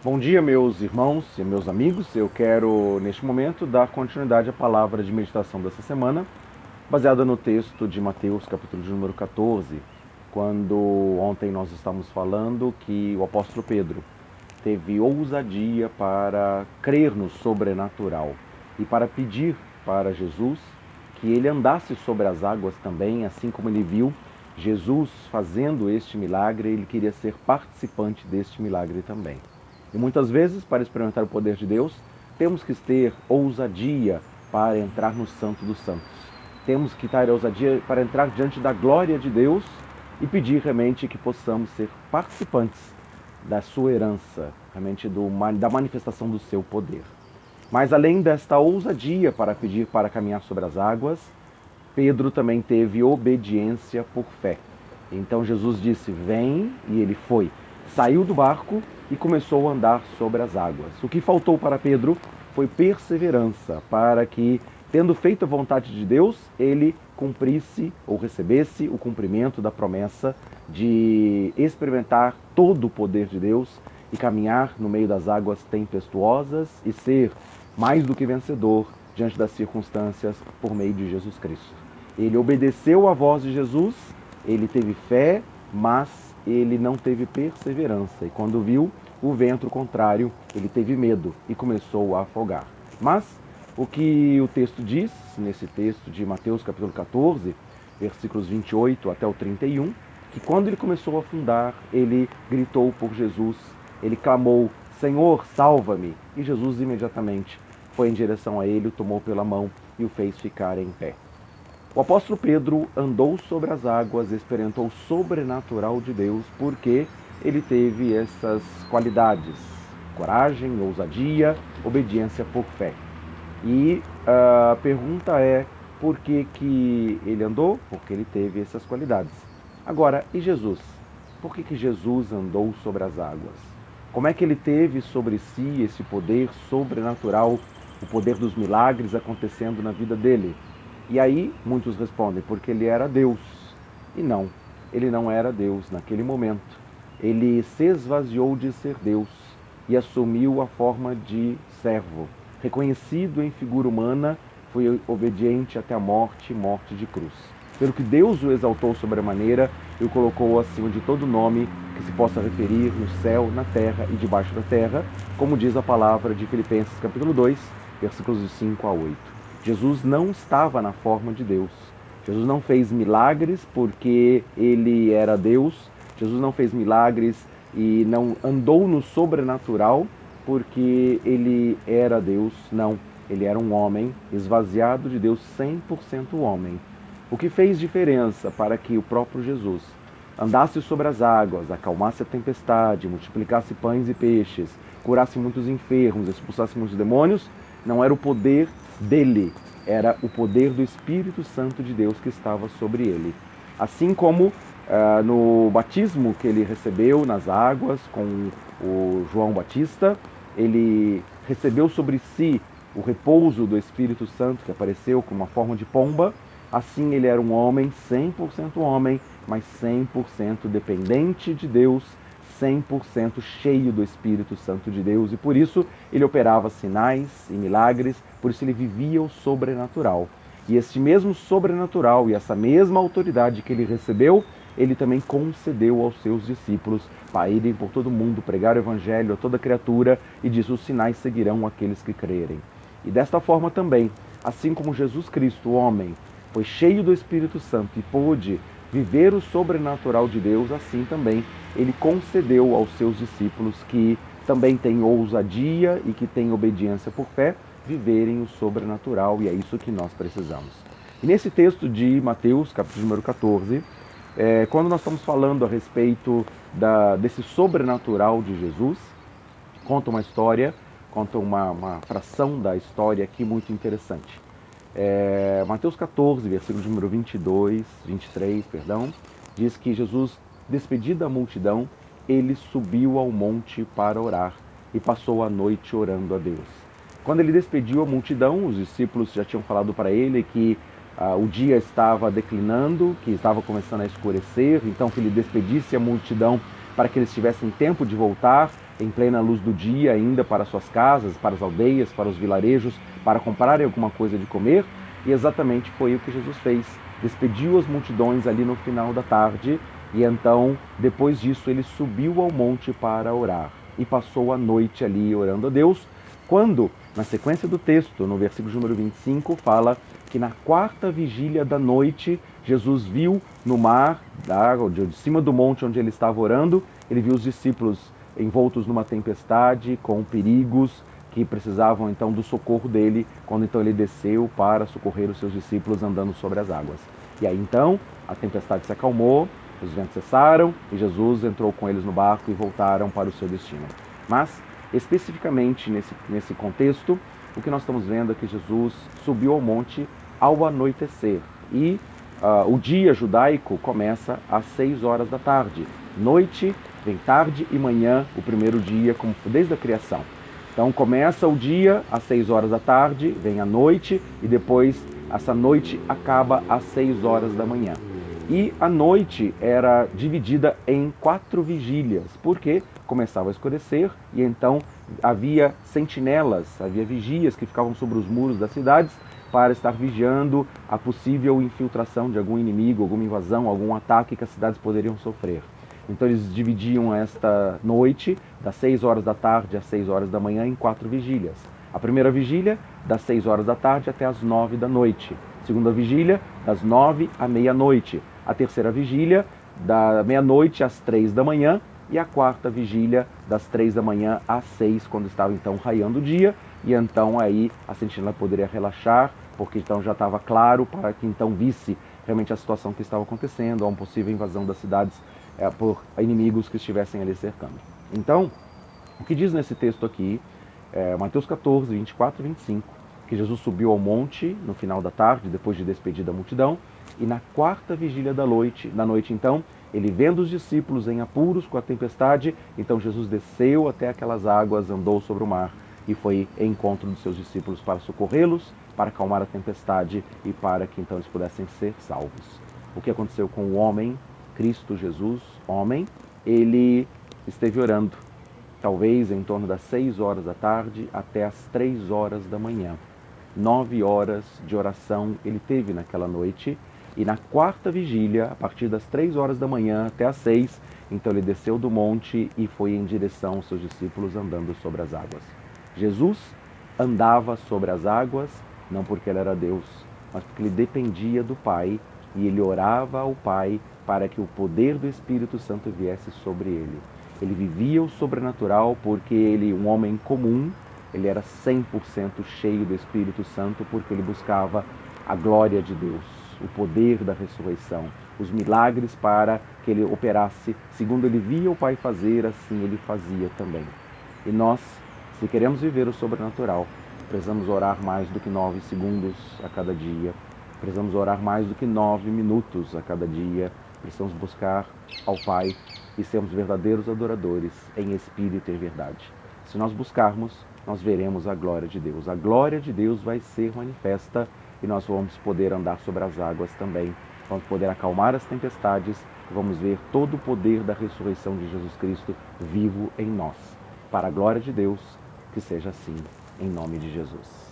Bom dia, meus irmãos e meus amigos. Eu quero, neste momento, dar continuidade à palavra de meditação dessa semana, baseada no texto de Mateus, capítulo de número 14, quando ontem nós estávamos falando que o apóstolo Pedro teve ousadia para crer no sobrenatural e para pedir para Jesus que ele andasse sobre as águas também, assim como ele viu Jesus fazendo este milagre, ele queria ser participante deste milagre também. E muitas vezes, para experimentar o poder de Deus, temos que ter ousadia para entrar no Santo dos Santos. Temos que ter ousadia para entrar diante da glória de Deus e pedir realmente que possamos ser participantes da sua herança, realmente da manifestação do seu poder. Mas além desta ousadia para pedir para caminhar sobre as águas, Pedro também teve obediência por fé. Então Jesus disse, vem, e ele foi. Saiu do barco e começou a andar sobre as águas. O que faltou para Pedro foi perseverança, para que, tendo feito a vontade de Deus, ele cumprisse ou recebesse o cumprimento da promessa de experimentar todo o poder de Deus e caminhar no meio das águas tempestuosas e ser mais do que vencedor diante das circunstâncias por meio de Jesus Cristo. Ele obedeceu à voz de Jesus, ele teve fé, mas ele não teve perseverança. E quando viu o vento contrário, ele teve medo e começou a afogar. Mas o que o texto diz, nesse texto de Mateus capítulo 14, versículos 28 até o 31, que quando ele começou a afundar, ele gritou por Jesus, ele clamou, Senhor, salva-me! E Jesus imediatamente foi em direção a ele, o tomou pela mão e o fez ficar em pé. O apóstolo Pedro andou sobre as águas, experimentou o sobrenatural de Deus, porque ele teve essas qualidades, coragem, ousadia, obediência por fé. E a pergunta é, por que ele andou? Porque ele teve essas qualidades. Agora, e Jesus? Por que Jesus andou sobre as águas? Como é que ele teve sobre si esse poder sobrenatural, o poder dos milagres acontecendo na vida dele? E aí muitos respondem, porque ele era Deus. E não, ele não era Deus naquele momento. Ele se esvaziou de ser Deus e assumiu a forma de servo. Reconhecido em figura humana, foi obediente até a morte de cruz. Pelo que Deus o exaltou sobremaneira e o colocou acima de todo nome que se possa referir no céu, na terra e debaixo da terra, como diz a palavra de Filipenses capítulo 2, versículos de 5 a 8. Jesus não estava na forma de Deus. Jesus não fez milagres porque ele era Deus. Jesus não fez milagres e não andou no sobrenatural porque ele era Deus. Não, ele era um homem esvaziado de Deus, 100% homem. O que fez diferença para que o próprio Jesus andasse sobre as águas, acalmasse a tempestade, multiplicasse pães e peixes, curasse muitos enfermos, expulsasse muitos demônios, não era o poder dele, era o poder do Espírito Santo de Deus que estava sobre ele. Assim como no batismo que ele recebeu nas águas com o João Batista, ele recebeu sobre si o repouso do Espírito Santo que apareceu com uma forma de pomba. Assim ele era um homem, 100% homem, mas 100% dependente de Deus, 100% cheio do Espírito Santo de Deus, e por isso ele operava sinais e milagres, por isso ele vivia o sobrenatural. E este mesmo sobrenatural e essa mesma autoridade que ele recebeu, ele também concedeu aos seus discípulos para irem por todo mundo, pregar o evangelho a toda criatura, e diz, os sinais seguirão aqueles que crerem. E desta forma também, assim como Jesus Cristo, o homem, foi cheio do Espírito Santo e pôde viver o sobrenatural de Deus, assim também ele concedeu aos seus discípulos que também têm ousadia e que têm obediência por fé, viverem o sobrenatural, e é isso que nós precisamos. E nesse texto de Mateus, capítulo número 14, quando nós estamos falando a respeito desse sobrenatural de Jesus, conta uma história, conta uma fração da história aqui muito interessante. Mateus 14, versículo número 23, diz que Jesus, despedido da multidão, ele subiu ao monte para orar e passou a noite orando a Deus. Quando ele despediu a multidão, os discípulos já tinham falado para ele que o dia estava declinando, que estava começando a escurecer, então que ele despedisse a multidão para que eles tivessem tempo de voltar em plena luz do dia ainda para suas casas, para as aldeias, para os vilarejos, para comprarem alguma coisa de comer, e exatamente foi o que Jesus fez. Despediu as multidões ali no final da tarde, e então, depois disso, ele subiu ao monte para orar, e passou a noite ali orando a Deus, quando, na sequência do texto, no versículo número 25, fala que na quarta vigília da noite, Jesus viu no mar, de cima do monte onde ele estava orando, ele viu os discípulos envoltos numa tempestade, com perigos, que precisavam então do socorro dele, quando então ele desceu para socorrer os seus discípulos andando sobre as águas. E aí então a tempestade se acalmou, os ventos cessaram e Jesus entrou com eles no barco e voltaram para o seu destino. Mas, especificamente nesse contexto, o que nós estamos vendo é que Jesus subiu ao monte ao anoitecer. E o dia judaico começa às 6 horas da tarde. Noite, vem tarde e manhã, o primeiro dia, como desde a criação. Então começa o dia às 6 horas da tarde, vem a noite e depois essa noite acaba às 6 horas da manhã. E a noite era dividida em 4 vigílias, porque começava a escurecer e então havia sentinelas, havia vigias que ficavam sobre os muros das cidades para estar vigiando a possível infiltração de algum inimigo, alguma invasão, algum ataque que as cidades poderiam sofrer. Então eles dividiam esta noite, das 6 horas da tarde às 6 horas da manhã, em 4 vigílias. A primeira vigília, das 6 horas da tarde até as 9 da noite. Segunda vigília, das 9 à meia-noite. A terceira vigília, da meia-noite às 3 da manhã. E a quarta vigília, das 3 da manhã às 6, quando estava então raiando o dia. E então aí a sentinela poderia relaxar, porque então já estava claro para que então visse realmente a situação que estava acontecendo, a uma possível invasão das cidades por inimigos que estivessem ali cercando. Então, o que diz nesse texto aqui, Mateus 14, 24 e 25, que Jesus subiu ao monte no final da tarde, depois de despedir da multidão, e na quarta vigília da noite então, ele vendo os discípulos em apuros com a tempestade, então Jesus desceu até aquelas águas, andou sobre o mar e foi em encontro dos seus discípulos para socorrê-los, para acalmar a tempestade e para que então eles pudessem ser salvos. O que aconteceu com o homem, Cristo Jesus, homem, ele esteve orando, talvez em torno das 6 horas da tarde até as 3 horas da manhã. 9 horas de oração ele teve naquela noite, e na quarta vigília, a partir das 3 horas da manhã até as 6, então ele desceu do monte e foi em direção aos seus discípulos andando sobre as águas. Jesus andava sobre as águas, não porque ele era Deus, mas porque ele dependia do Pai, e ele orava ao Pai para que o poder do Espírito Santo viesse sobre ele. Ele vivia o sobrenatural porque ele, um homem comum, ele era 100% cheio do Espírito Santo, porque ele buscava a glória de Deus, o poder da ressurreição, os milagres para que ele operasse, segundo ele via o Pai fazer, assim ele fazia também. E nós, se queremos viver o sobrenatural, precisamos orar mais do que 9 segundos a cada dia, precisamos orar mais do que 9 minutos a cada dia, precisamos buscar ao Pai e sermos verdadeiros adoradores em espírito e em verdade. Se nós buscarmos, nós veremos a glória de Deus. A glória de Deus vai ser manifesta e nós vamos poder andar sobre as águas também. Vamos poder acalmar as tempestades e vamos ver todo o poder da ressurreição de Jesus Cristo vivo em nós. Para a glória de Deus, que seja assim, em nome de Jesus.